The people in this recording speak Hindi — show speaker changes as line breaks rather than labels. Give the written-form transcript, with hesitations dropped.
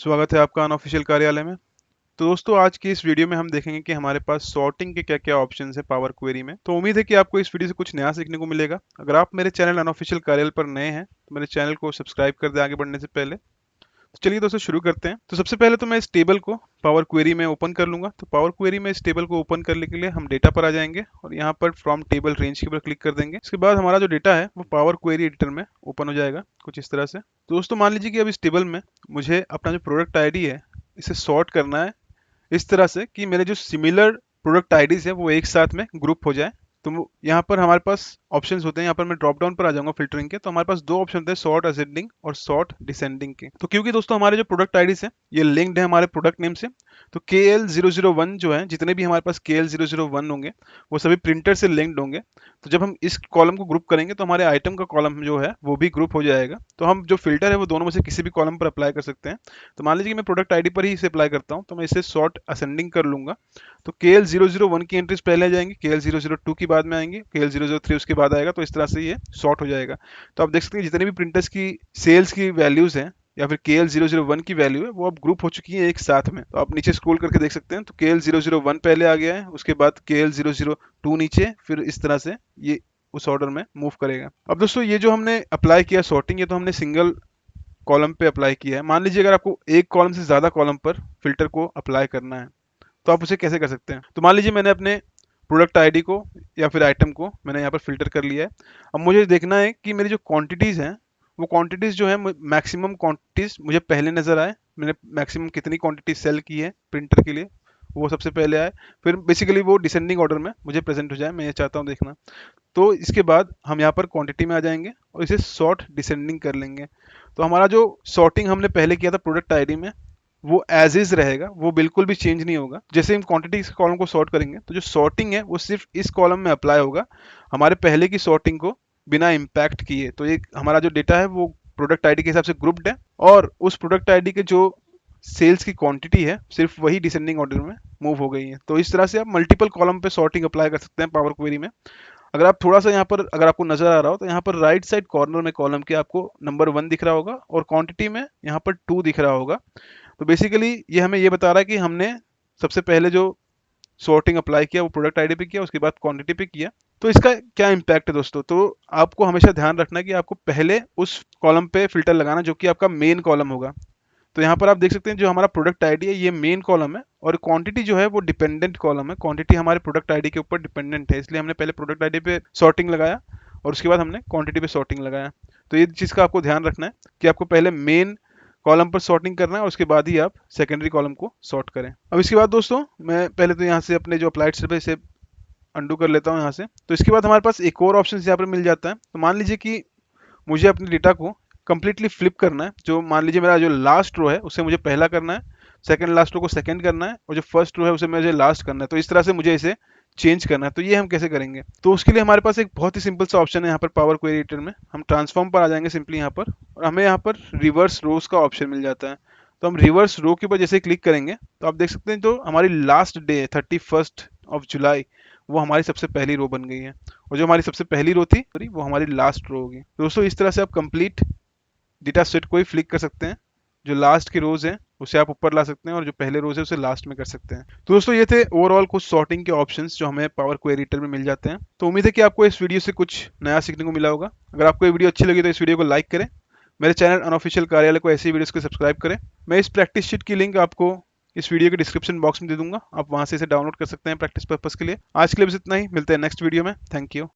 स्वागत है आपका अनऑफिशियल कार्यालय में। तो दोस्तों आज की इस वीडियो में हम देखेंगे कि हमारे पास सॉर्टिंग के क्या क्या ऑप्शंस है पावर क्वेरी में। तो उम्मीद है कि आपको इस वीडियो से कुछ नया सीखने को मिलेगा। अगर आप मेरे चैनल अनऑफिशियल कार्यालय पर नए हैं तो मेरे चैनल को सब्सक्राइब कर दें आगे बढ़ने से पहले। तो चलिए दोस्तों शुरू करते हैं। तो सबसे पहले तो मैं इस टेबल को पावर क्वेरी में ओपन कर लूंगा। तो पावर क्वेरी में इस टेबल को ओपन करने के लिए हम डेटा पर आ जाएंगे और यहाँ पर फ्रॉम टेबल रेंज के ऊपर क्लिक कर देंगे। इसके बाद हमारा जो डेटा है वो पावर क्वेरी एडिटर में ओपन हो जाएगा कुछ इस तरह से। तो दोस्तों मान लीजिए कि अब इस टेबल में मुझे अपना जो प्रोडक्ट आईडी है इसे सॉर्ट करना है इस तरह से कि मेरे जो सिमिलर प्रोडक्ट आईडीज है वो एक साथ में ग्रुप हो जाए। तो यहाँ पर हमारे पास ऑप्शंस होते हैं। यहाँ पर मैं ड्रॉप डाउन पर आ जाऊंगा फिल्टरिंग के। तो हमारे पास दो ऑप्शन होते हैं, सॉर्ट असेंडिंग और सॉर्ट डिसेंडिंग के। तो क्योंकि दोस्तों हमारे जो प्रोडक्ट आईडीज है ये लिंक्ड है हमारे प्रोडक्ट नेम से, तो KL001 जो है, जितने भी हमारे पास KL001 होंगे वो सभी प्रिंटर से लिंक्ड होंगे। तो जब हम इस कॉलम को ग्रुप करेंगे तो हमारे आइटम का कॉलम जो है वो भी ग्रुप हो जाएगा। तो हम जो फिल्टर है वो दोनों में से किसी भी कॉलम पर अप्लाई कर सकते हैं। तो मान लीजिए कि मैं प्रोडक्ट आईडी पर ही इसे अप्लाई करता हूँ, तो मैं इसे सॉर्ट असेंडिंग कर लूंगा। तो KL001 की एंट्रीज पहले आ जाएंगी, KL002 की बाद में आएंगी, KL003 उसके बाद आएगा। तो इस तरह से ये सॉर्ट हो जाएगा। तो आप देख सकते हैं जितने भी प्रिंटर्स की सेल्स की वैल्यूज हैं या फिर KL001 की वैल्यू है वो अब ग्रुप हो चुकी है एक साथ में। तो आप नीचे स्क्रॉल करके देख सकते हैं। तो KL001 पहले आ गया है, उसके बाद KL002 नीचे, फिर इस तरह से ये उस ऑर्डर में मूव करेगा। अब दोस्तों ये जो हमने अप्लाई किया सॉर्टिंग, ये तो हमने सिंगल कॉलम पे अप्लाई किया है। मान लीजिए अगर आपको एक कॉलम से ज्यादा कॉलम पर फिल्टर को अप्लाई करना है तो आप उसे कैसे कर सकते हैं। तो मान लीजिए मैंने अपने प्रोडक्ट आईडी को या फिर आइटम को मैंने यहाँ पर फिल्टर कर लिया है। अब मुझे देखना है कि मेरी जो क्वांटिटीज हैं वो क्वांटिटीज जो है मैक्सिमम क्वांटिटीज मुझे पहले नजर आए। मैंने मैक्सिमम कितनी क्वांटिटी सेल की है प्रिंटर के लिए वो सबसे पहले आए। फिर बेसिकली वो डिसेंडिंग ऑर्डर में मुझे प्रेजेंट हो जाए, मैं ये चाहता हूँ देखना। तो इसके बाद हम यहाँ पर क्वांटिटी में आ जाएंगे और इसे सॉर्ट डिसेंडिंग कर लेंगे। तो हमारा जो सॉर्टिंग हमने पहले किया था प्रोडक्ट आईडी में वो एज इज रहेगा, वो बिल्कुल भी चेंज नहीं होगा। जैसे हम क्वांटिटी कॉलम को सॉर्ट करेंगे तो जो सॉर्टिंग है वो सिर्फ इस कॉलम में अप्लाई होगा, हमारे पहले की सॉर्टिंग को बिना इम्पैक्ट किए। तो ये हमारा जो डेटा है वो प्रोडक्ट आईडी के हिसाब से ग्रुप्ड है और उस प्रोडक्ट आईडी के जो सेल्स की क्वांटिटी है सिर्फ वही डिसेंडिंग ऑर्डर में मूव हो गई है। तो इस तरह से आप मल्टीपल कॉलम पे सॉर्टिंग अप्लाई कर सकते हैं पावर क्वेरी में। अगर आप थोड़ा सा यहाँ पर अगर आपको नजर आ रहा हो तो यहाँ पर राइट साइड कॉर्नर में कॉलम के आपको नंबर 1 दिख रहा होगा और क्वांटिटी में यहाँ पर 2 दिख रहा होगा। तो बेसिकली ये हमें ये बता रहा है कि हमने सबसे पहले जो सॉर्टिंग अप्लाई किया वो प्रोडक्ट आईडी पे किया, उसके बाद क्वांटिटी पे किया। तो इसका क्या इम्पैक्ट है दोस्तों। तो आपको हमेशा ध्यान रखना है कि आपको पहले उस कॉलम पे फिल्टर लगाना जो कि आपका मेन कॉलम होगा। तो यहाँ पर आप देख सकते हैं जो हमारा प्रोडक्ट आईडी है ये मेन कॉलम है और क्वांटिटी जो है वो डिपेंडेंट कॉलम है। क्वांटिटी हमारे प्रोडक्ट आईडी के ऊपर डिपेंडेंट है, इसलिए हमने पहले प्रोडक्ट आईडी पे सॉर्टिंग लगाया और उसके बाद हमने क्वांटिटी पे सॉर्टिंग लगाया। तो ये चीज़ का आपको ध्यान रखना है कि आपको पहले मेन कॉलम पर सॉर्टिंग करना है और उसके बाद ही आप सेकेंडरी कॉलम को सॉर्ट करें। अब इसके बाद दोस्तों मैं पहले तो यहाँ से अपने जो अप्लाइड स्टेप है इसे अंडू कर लेता हूँ यहाँ से। तो इसके बाद हमारे पास एक और ऑप्शन यहाँ पर मिल जाता है। तो मान लीजिए कि मुझे अपने डेटा को कंप्लीटली फ्लिप करना है। जो मान लीजिए मेरा जो लास्ट रो है उसे मुझे पहला करना है, सेकंड लास्ट रो को सेकंड करना है और जो फर्स्ट रो है उसे मुझे लास्ट करना है। तो इस तरह से मुझे इसे चेंज करना है। तो ये हम कैसे करेंगे। तो उसके लिए हमारे पास एक बहुत ही सिंपल सा ऑप्शन है यहाँ पर पावर क्वेरी एडिटर में। हम ट्रांसफॉर्म पर आ जाएंगे सिंपली यहाँ पर और हमें यहाँ पर रिवर्स रोज का ऑप्शन मिल जाता है। तो हम रिवर्स रो के ऊपर जैसे क्लिक करेंगे तो आप देख सकते हैं जो हमारी लास्ट डे 31 जुलाई वो हमारी सबसे पहली रो बन गई है और जो हमारी सबसे पहली रो थी वो हमारी लास्ट रो होगी। दोस्तों इस तरह से आप कंप्लीट डेटा सेट को ही फ्लिक कर सकते हैं। जो लास्ट के रोज हैं उसे आप ऊपर ला सकते हैं और जो पहले रोज है उसे लास्ट में कर सकते हैं। तो दोस्तों ये थे ओवरऑल कुछ सॉर्टिंग के ऑप्शंस जो हमें पावर क्वेरी एडिटर में मिल जाते हैं। तो उम्मीद है कि आपको इस वीडियो से कुछ नया सीखने को मिला होगा। अगर आपको ये वीडियो अच्छी लगी तो इस वीडियो को लाइक करें, मेरे चैनल अनऑफिशियल कार्यालय को ऐसी वीडियोस को सब्सक्राइब करें। मैं इस प्रैक्टिस शीट की लिंक आपको इस वीडियो के डिस्क्रिप्शन बॉक्स में दे दूंगा, आप वहां से इसे डाउनलोड कर सकते हैं प्रैक्टिस पर्पस के लिए। आज के लिए बस इतना ही, मिलते हैं नेक्स्ट वीडियो में। Thank you.